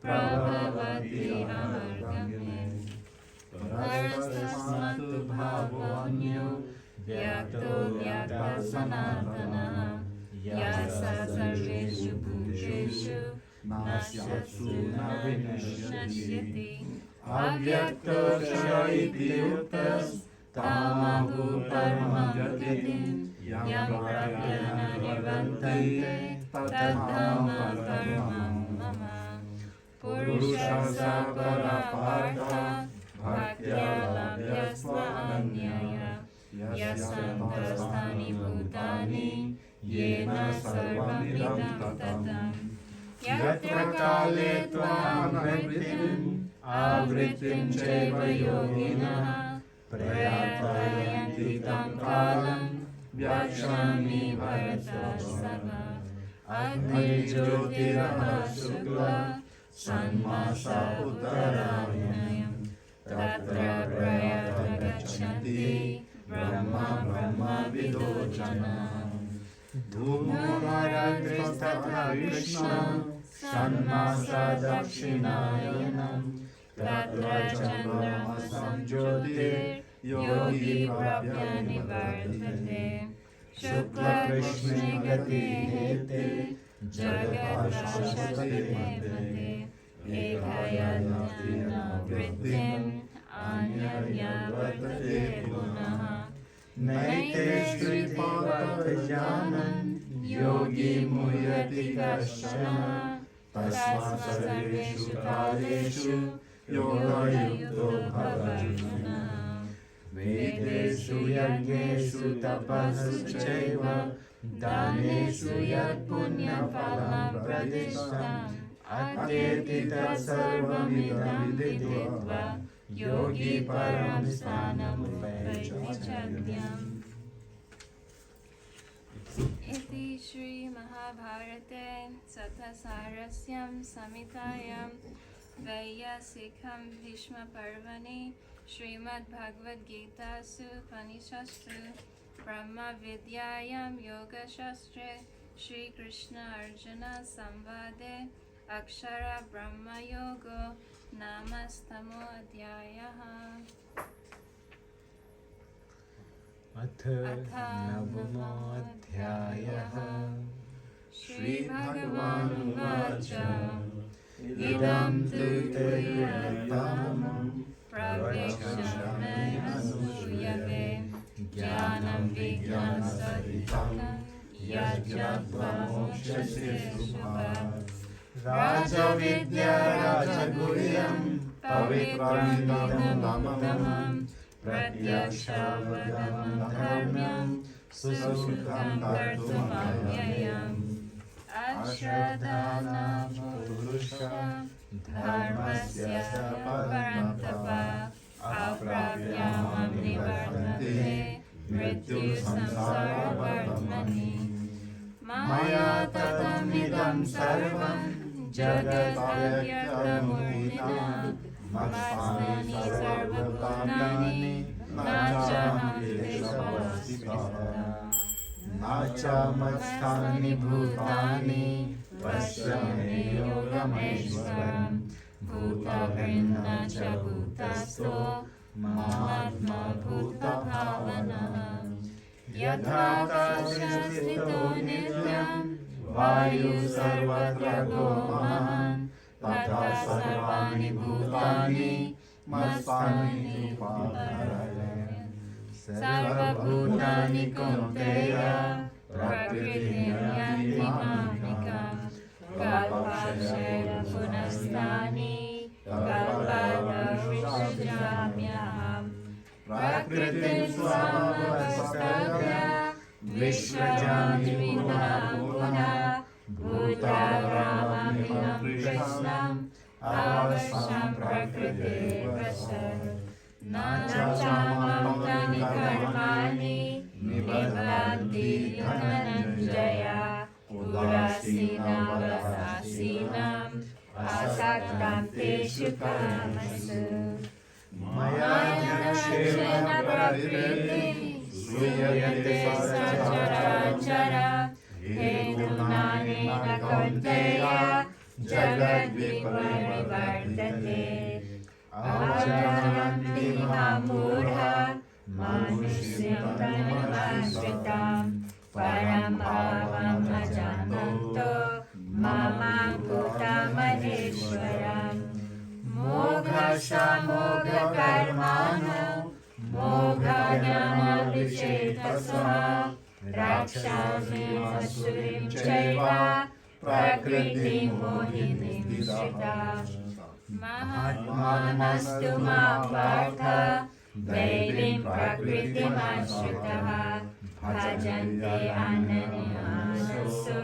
प्रभवति अहर्गमे परस्तस्मात् भावोऽन्यो व्यक्तो व्यक्तसनातनः यः स सर्वेषु भूतेषु नश्यत्सु न विनश्यति अव्यक्तो च इति उक्तस्तमाहु परमं गतिं यं प्राप्य न निबन्धन्ते तद्धाम परमं मम पुरुषः स परापार्थ भक्त्या लभ्यस्त्वन्यया यस्सन्तस्तानि भूतानि येन सर्वमिदं ततं यत्र काले त्वामृतिम् आवृत्तिं चैव योगिनः प्रयातयन्ति तं कालं व्याख्यामि भरतर्षभ अग्निज्योतिरः शुक्लः षण्मासा उत्तरायणम् तत्र प्रयात गच्छन्ति ब्रह्मविदो जनाः धूमोऽग्निस्तथा कृष्णः षण्मासा दक्षिणायनम् तत्र चन्द्रमसं ज्योतिर्योगी प्राप्य निवर्तते शुक्लकृष्णे गतिहेते जगद्भाषते मते एकयन्ति न वृत्तिम् अन्यया वर्तते पुनः नैते श्रीपादजानन् योगी मुह्यति कश्चन तस्मात् सर्वेषु कालेषु योगयुक्तो भवार्जुन वेदेषु यज्ञेषु तपस्सु चैव दानेषु यत् पुण्यफलं प्रतिष्ठम् अत्येति तत्सर्वमिदं विदित्वा योगी परं स्थानमुपैति इति श्री महाभारते सतसारस्यं संहितायां वैयासिकं भीष्मपर्वणि श्रीमद्भगवद्गीतासु उपनिषत्सु ब्रह्मविद्यायां योगशास्त्रे श्रीकृष्ण अर्जुन संवादे अक्षरब्रह्मयोगो नामस्तमोऽध्यायः। अथ नवमोऽध्यायः। श्रीभगवानुवाच इदं तु ते प्रथमं प्रवेक्ष्याम्यसूयवे ज्ञानं विज्ञानसहितं यज्ञात्वा मोक्ष्यसे शुभात् राजविद्या राजगुह्यं पवित्रमिदमुत्तमं प्रत्यक्षावगमं धर्म्यं सुसुखं कर्तुमव्ययम् अश्रद्धानां पुरुषः धर्मस्य परन्तप अप्राप्यामं निवर्तन्ते मृत्युसंसारवर्त्मनि मया ततमिदं सर्वं जगदव्यक्तमूर्तिना मत्स्थानि सर्वभूतानि न चाहं देशवस्थितः न च मत्स्थानि भूतानि पश्य मे योगमैश्वरम् भूतभिन्न च भूतस्थो मात्मा भूतभावनः यथाकाशस्थितो नित्यं वायुः सर्वत्र गो महान् तथा सर्वाणि भूतानि मत्स्थानि उपाधारय सर्वभूतानि कौन्तेय प्रकृतिं यान्ति मामिकाम् कल्पक्षय पुनस्तानि कल्पतरुविसृजाम्यहम् प्रकृतिं स्वामवस्थाप्य विसृजामि पुनः पुनः भूतावामहं कृष्णम् अवश्यं प्रकृतेः न चामन्तानि कर्माणि निबध्नन्ति धनञ्जय उदासीनवदासीनम् असक्तं तेषु कर्मसु मया ज्ञानेन प्रकृतिः श्रूयते सचराचर हेतुनानेन कौन्तेय जगद्विपरिवर्तते अजानन्ति मूढा मनुष्यं तन्ममाश्रिताम् परं भावम् अजानन्तो मां भूतमहेश्वरम् मोघशमोघकर्माणो मोघज्ञानविचेतसः राक्षसीमसुरीं चैव प्रकृतिं मोहिनीं धृताम् महात्मानस्तु मा पार्थ दैवीं प्रकृतिमाश्रितः भजन्ते अनन्यासो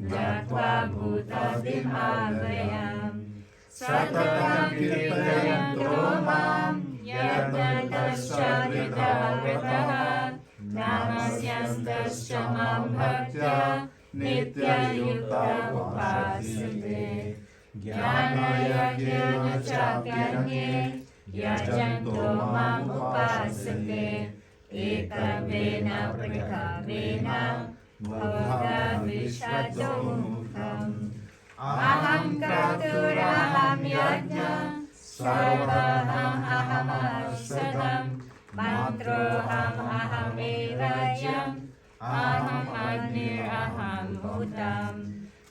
ज्ञात्वा भूतादिमागयाम् सततं कीर्तयन्तो मां यज्ञतश्च विधावृतः नमस्यन्तश्च मां भक्त्या नित्ययुक्ता उपासते ज्ञानयज्ञेन चाप्यन्ये यजन्तो माम् उपासते एकत्वेन पृथक्त्वेन भोगविषदोमुखम् अहं क्रतुरहं यज्ञं सर्वमहमर्षदं मन्त्रोऽहम् अहमेव यम् अहम् अग्निरहं भूतम्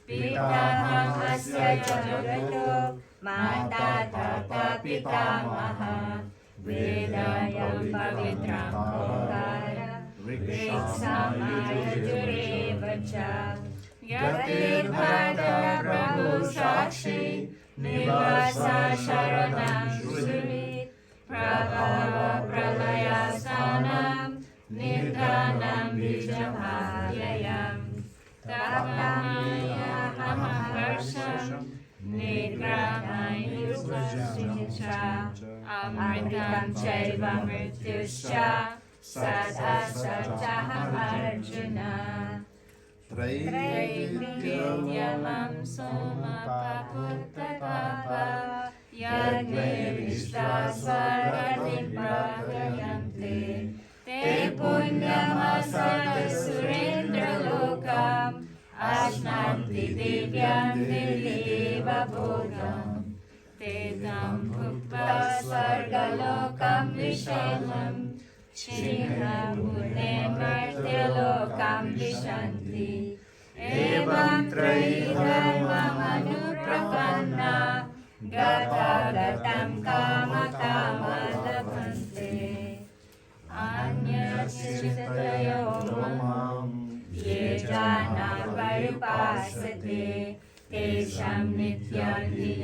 पिताहम् अस्य जगतो माता तथा पितामहः वेदायं पवित्रं ओङ्कार ऋक्सामयजुरेव च यतिर्भद्रः प्रभु साक्षी निवास शरणं श्रुति प्रभव प्रलयस्थानं निधानं बीजभाययम् तपमयमहर्षं निग्रहयुगश्च अमृतं चैव मृत्युश्च सदा सत्यम् अर्जुन त्रैविध्यमं सोमपपुत्रपाप यज्ञे विश्वास्वर्गतिं प्रगयन्ते ते पुण्यमसते सुरेन्द्रलोकम् अश्नन्ति दिव्यन्ति देवभोगम् ते तं भुक्त्वा स्वर्गलोकं विशेषम् क्षीणपुण्ये मर्त्यलोकं विशन्ति एवं त्रयीधर्ममनुप्रपन्ना गतागतं कामकामलभन्ते अन्यचितयो मां ये जानपर्युपासते तेषां नित्यनियुक्तानां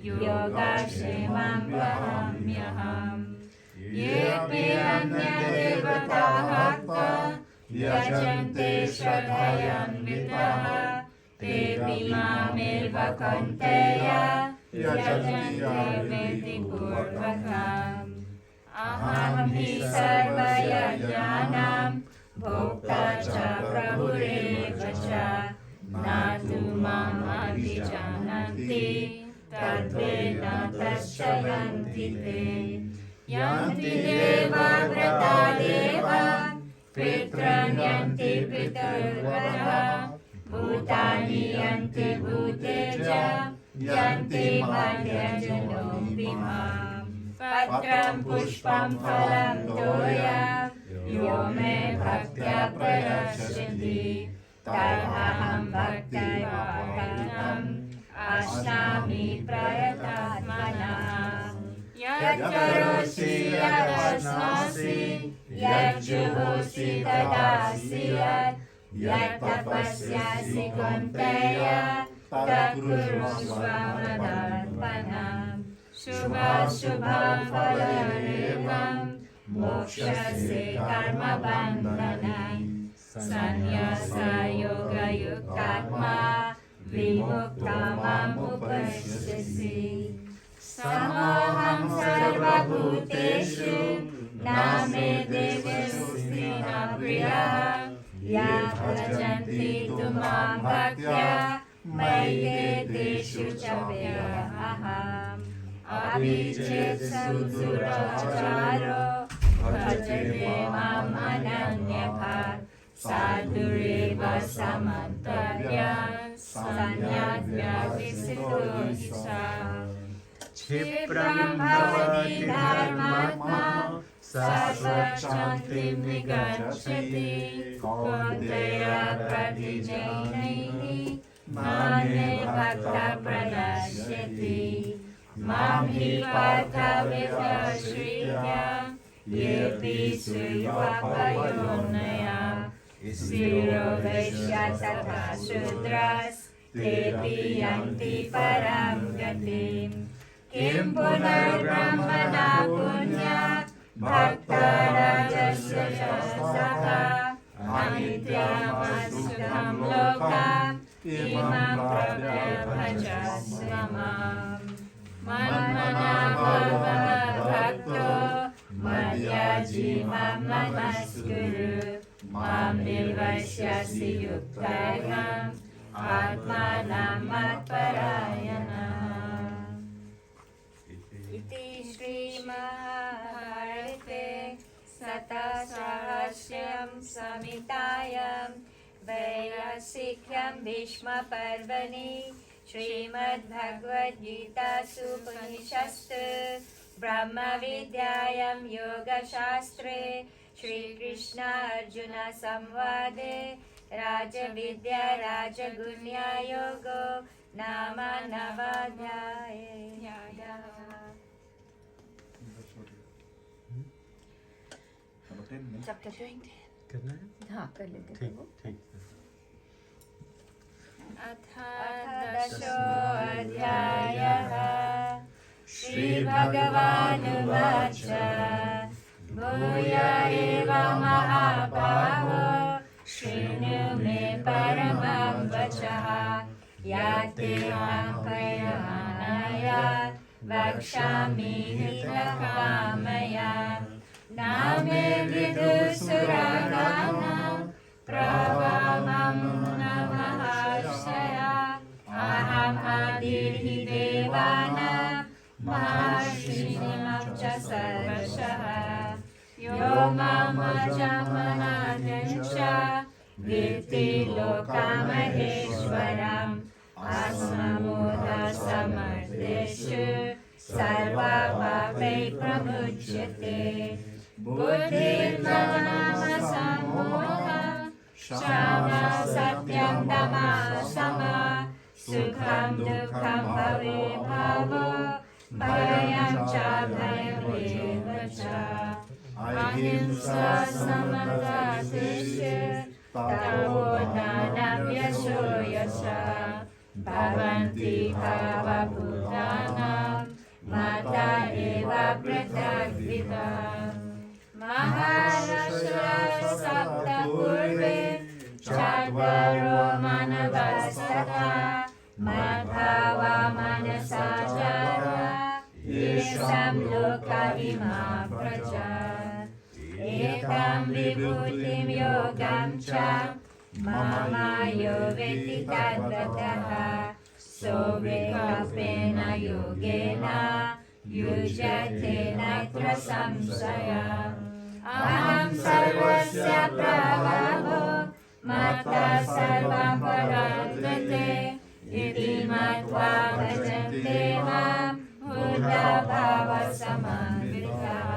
योगक्षेमं वहाम्यहम् येऽपि अन्यदेवताः यजन्ते श्रद्धयान्विताः तेऽपि मामेव कौन्तेय यजन्ते विधिपूर्वकम् अहं हि सर्वयज्ञानां भोक्ता च प्रभुरेव च न तु माम् अभिजानन्ति तद्वेद तश्च यन्ति ते यन्ति देवा व्रता देवा पितॄन् यन्ति पितृव्रतः भूतानि यन्ति भूतेज यन्ति मध्यजनोऽपि माम् पत्रं पुष्पं फलं तोयं यो मे भक्त्या प्रयच्छति तदहं भक्त्या अश्नामि प्रयतात्मनः यत्करोषि यदश्नासि यज्जुहोषि ददासि यत्तपस्यासि कौन्तेय तत्कुरुष्व मदर्पणम् शुभाशुभं फलमेवं मोक्षस्य कर्मबन्धनं संन्यासा योगयुक्तात्मा विमुक्तममुपश्यसि समोऽहं सर्वभूतेषु न मे देवस्ति न प्रियः ये भजन्ति तु मां भक्त्या मयि ते तेषु च व्यहम् अभिचेत्सुदुराचारो भजते माम् अनन्यथा साधुरेव समन्तर्यं संन्याद्व्यवसितो सा क्षिप्रं भवति धर्मात्मा शाश्वतशान्तिं निगच्छति कौन्तेय प्रतिजनैः मामे भक्तः प्रणश्यति मां हि पार्थाव्यश्रित्य येऽपि सुयुवापयोनया स्थिरो वैश्या तथा शूद्रस्तेऽपि यन्ति परां गतिम् किं पुनर्ब्रह्मणा पुण्यात् भक्तराजस्य च सः अनित्यमसुखं लोकम् इमं प्रत्यभजस्व माम् मन्मना भक्तो मद्याजी मां नमस्कुरु मां निर्वस्यसि युक्तैनं आत्मानं मत्परायणः। इति श्रीमहाभारते शतसहस्रं संहितायां वैयासिक्यं भीष्मपर्वणि श्रीमद्भगवद्गीतासु उपनिषत्सु ब्रह्मविद्यायां योगशास्त्रे श्रीकृष्ण अर्जुन संवादे राजविद्या राजगुण्या योगो नाम नवाध्यायः। चैप्टर 20 करना है? हाँ कर लेते हैं वो। ठीक अथ दशोऽध्यायः श्रीभगवानुवाच भूय एव महाबाहो शृणु मे परमं वचः यत्तेऽहं प्रयाणाय वक्ष्यामि हितकामया न मे विदुषुराणां प्रभावं न महर्षया अहम् आदिर्हि देवानां महर्षिणां च सर्वशः यो मामजमनादिं च वेत्ति लोकमहेश्वरम् अस्मभूतसमर्थेषु सर्वपापैः प्रमुच्यते बुद्धिर्ज्ञानसम्मोहः क्षमा सत्यं दमः शमः सुखं दुःखं भवे भावो भयं च भयमेव च अहिंसा समदर्शनस्य तपोदानं यशो यशः भवन्ति भावभूतानां माता एव पृथग्विदः महर्षयः सप्त पूर्वे चत्वारो मानवस्तथा मद्भावा मनसा जाता येषां लोका इमा प्रजा एकां विभूतिं योगं च मामायो वेत्ति तद्वतः सोऽवेकल्पेन योगेन युज्यते नैत्र संशयः अहं सर्वस्य प्रभावो मत्तः सर्वं परार्यते इति मत्वा भजन्ते मां बुद्धभावसमन्विताः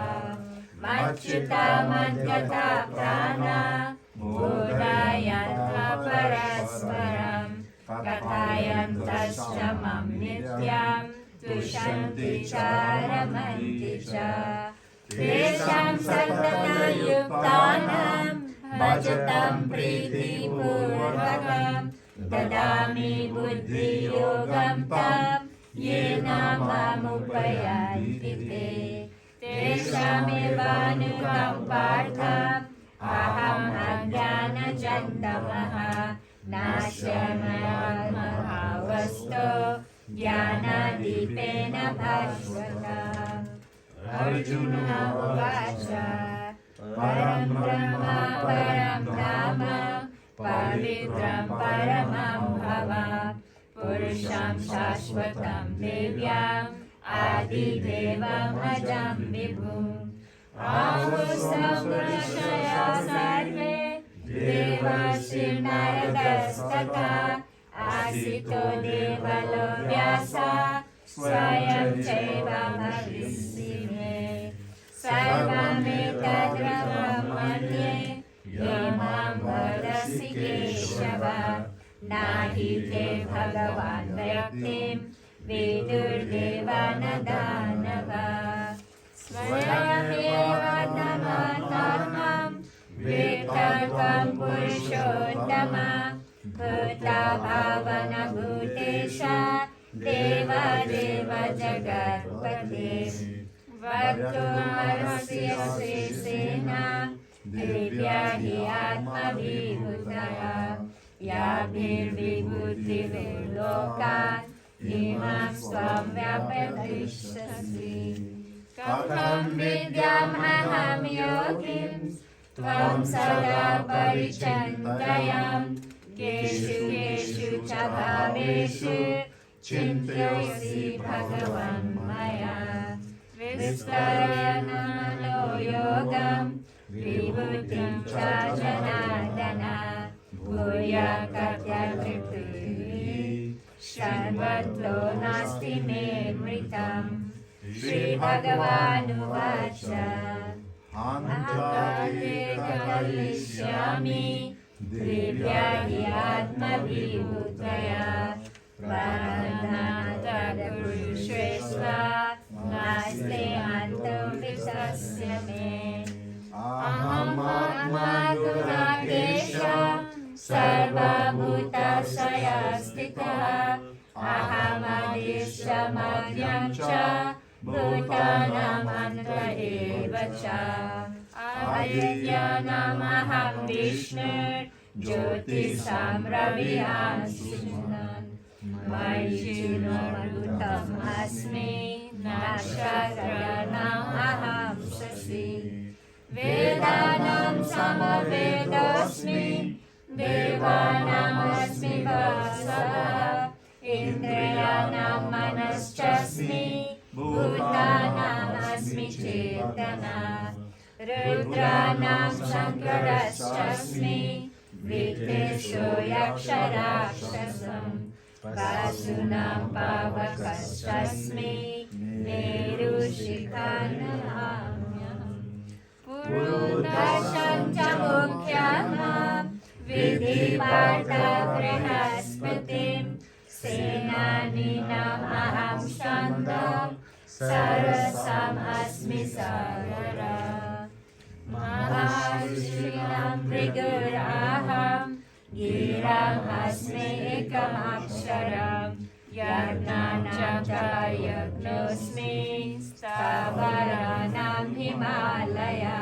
मच्युता मद्गता प्राणा बोधयन्तः परस्परं कथयन्तश्च मम नित्यं तुष्यन्ति च रमन्ति च तेषां सततयुक्तानां भजतां प्रीतिपूर्वकं ददामि बुद्धियोगं तं येन मामुपयान्ति ते तेषामेवानुकम्पार्थम् अहम् अज्ञानजन्तमः नाश्यमयात्मभावस्तो ज्ञानदीपेन भास्वता अर्जुन उवाच परं ब्रह्म पवित्रं परमं भवान् पुरुषं शाश्वतं दिव्यम् आदिदेवम् अजं विभुम् आहुस्समृषया सर्वे देवर्षिर्नारदस्तथा आसितो देवलो व्यासा स्वयं चैव भविष्यमे सर्वमेतद्ब्रह्म मन्ये ये मां वदसि केशव नाहि ते भगवान् व्यक्तिं विदुर्देवान् दानवाः स्वयमेव नमानाहं वितर्कं पुरुषोत्तमं भूता भावनभूतेश देवदेव जगत्पते वक्तुमर्हसि शेषेण दिव्या हि आत्मविभूतयः याभिर्विभूतिभिर्लोकान् इमां स्वं व्यापयिष्यसि कथं विद्यामहं योगिं त्वं सदा परिचिन्तयं केषु केषु च भावेषु चिन्तयसि भगवन् मया विस्तरन्नो योगं विभूतिं च जनार्दन भूया कथयति सर्वतो नास्ति मे मृतम् श्रीभगवानुवाच अहं कथयिष्यामि दिव्या हि आत्मविभूतया परनाथपुरुषेष्वा नास्ति अन्तर्विशस्य मे अहमात्मा गुणाकेश सर्वभूताशया स्थितः अहमदिशमद्यं च भूतानामन्त एव च अविद्यानामहं विष्णुर्ज्योतिषां रविः वैचिनोर्भूतम् अस्मि नक्षत्रनामहं शशि वेदानां समवेदोऽस्मि देवानामस्मि वासः इन्द्रियाणां मनश्चास्मि भूतानामस्मि चेतना रुद्राणां शङ्करश्चास्मि वित्तेषु यक्षराक्षसम् वासुनां पावकश्चास्मि मेरुशिखरमहम् पुरुदर्शं च मुख्यानां विधिपार्थ बृहस्पतिं सेनानीनाम् अहं स्कन्दं सरसम् अस्मि सररा महर्षीणां भृगुराहं गिराम् अस्मि एकमक्षरं यज्ञानां च यज्ञोऽस्मि स्थावराणां हिमालया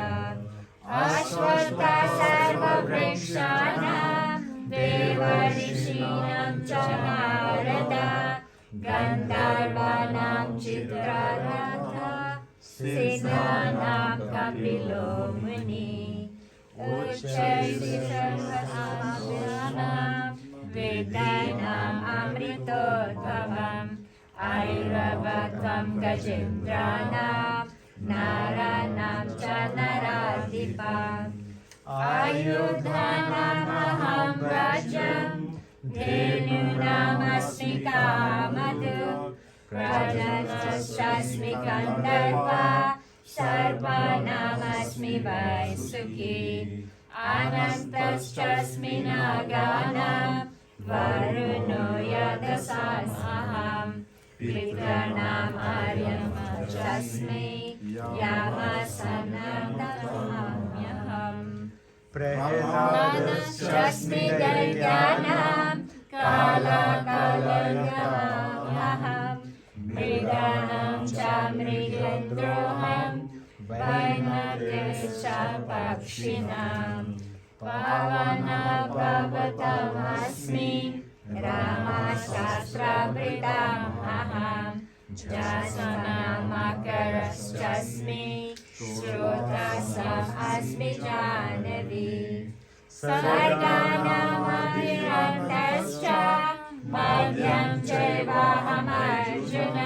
अश्वत्था सर्ववृक्षाणां देवर्षीणां च नारद गन्धर्वाणां चित्ररथः सिद्धानां कपिलो मुनिः उच्चैर्षड्वर्गाणां वेदानाम् अमृतोद्भवम् ऐरावतं गजेन्द्राणां नाराणां च नराधिपम् आयुधानामहं वज्रं धेनूनामस्मि कामधुक् प्रजनश्चास्मि गन्धर्वा सर्वानामस्मि वैसुकी अनन्तश्चास्मि नागानां वरुणो यदसामहं पितॄणाम् आर्यमर्चस्मै यामासनन्दधाम्यहम् प्रह्लादश्चास्मि दैत्यानां कालाकालयमामहम् मृगाणां च मृगद्रोहम् वैनतेश्च पक्षिणां पावनपर्वतमस्मि रामशास्त्रावृताम् अहम् जासनमकरश्चास्मि श्रोत्रसः अस्मि जानवी सर्गाणामभिरन्तश्च मध्यं चैवाहमर्जुन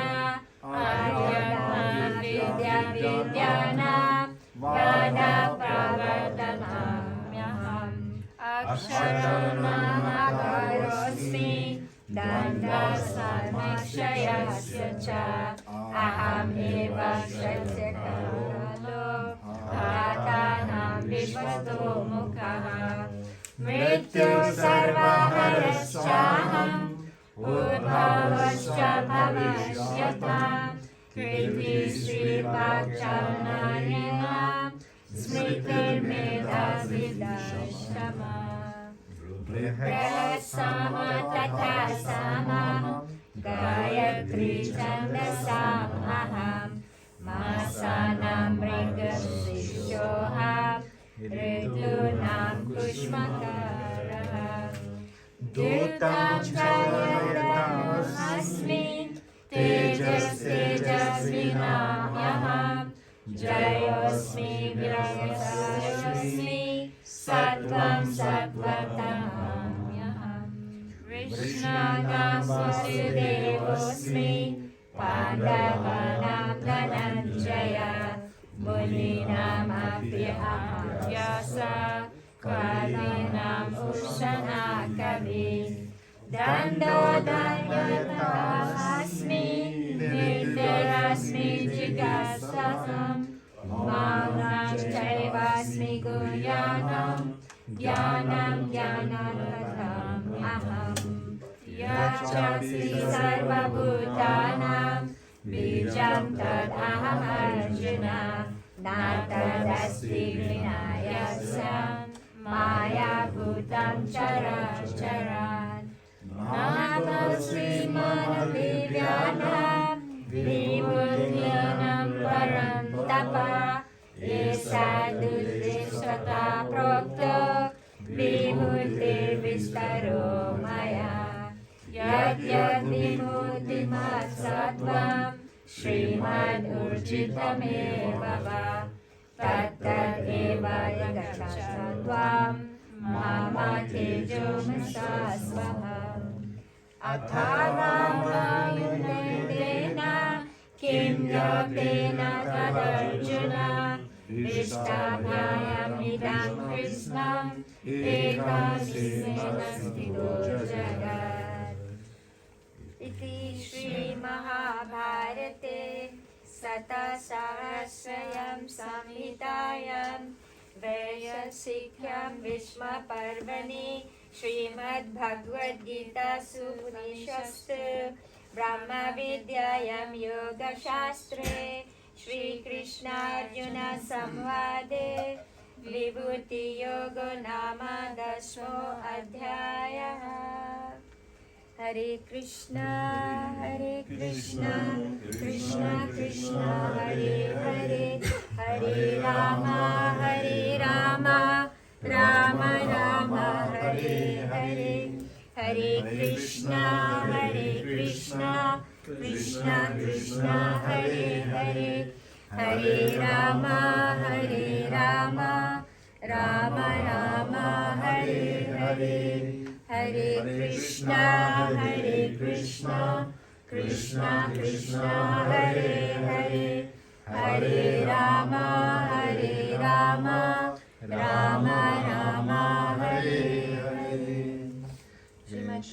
आर्यविद्यानां वेदप्रवर्तनाम्यहम् अक्षरोन्नमकरोऽस्मि दण्डसमक्षयस्य च अहमेव सत्यकालो भ्रातानां विश्वतो मुखः मृत्युः सर्वहरश्चाहम् उद्भवश्च भविष्यताम् कृति श्रीवाक्चानरेणां स्मृतिर्मेधाविदशमा बृहत्साम तथा सामः गायत्री छन्दसाम् अहम् मासानां मृगशिशोऽहम् ऋतूनां कुष्मकरः दूतं च यदहमस्मि तेजस्विनाम्यहम् जयोऽस्मि व्ययस्योऽस्मि सत्त्वं सत्त्वतमाम्यहम् कृष्णानां वसुदेवोऽस्मि पाण्डवानां धनञ्जय मुनीनामपि अहं व्यासः कवीनाम् उशना कविः दण्डोदण्डयतामस्मि निर्दयस्मि जिज्ञासुरम् मौनश्चैवास्मि गुह्यानां ज्ञानानन्दम् अहम् यच्चास्मि सर्वभूतानां बीजं तदहमर्जुन न तदस्ति विनायस्यम् मायाभूतं चराचरान् नामश्रीमन्दिव्यानां विभूतीनां परं तप एषा दुर्देशता प्रोक्तो विभूतिर्विस्तरो मया यद्यद्विभूतिमत्सत्त्वं श्रीमदूर्जितमेव वा तत्तदेव यच्छत्वं मम तेजोमसास्वः अथावायुर्वेदेन किं योगेन तदर्जुन इष्टाभ्यायमिदं कृष्णम् एकादशेन स्थितो जगत् इति श्रीमहाभारते शतसहस्रयां संहितायां वैयासिक्यां भीष्मपर्वणि श्रीमद्भगवद्गीतासु उपनिषत्सु ब्रह्मविद्यायां योगशास्त्रे श्रीकृष्णार्जुनसंवादे विभूतियोगो नाम 10मोऽध्यायः। हरे कृष्णा कृष्ण कृष्ण हरे हरे हरे राम राम राम हरे हरे हरे कृष्णा कृष्ण कृष्ण हरे हरे हरे राम राम राम हरे हरे हरे कृष्णा कृष्ण कृष्ण हरे हरे हरे राम राम राम हरे हरे। श्रीमद्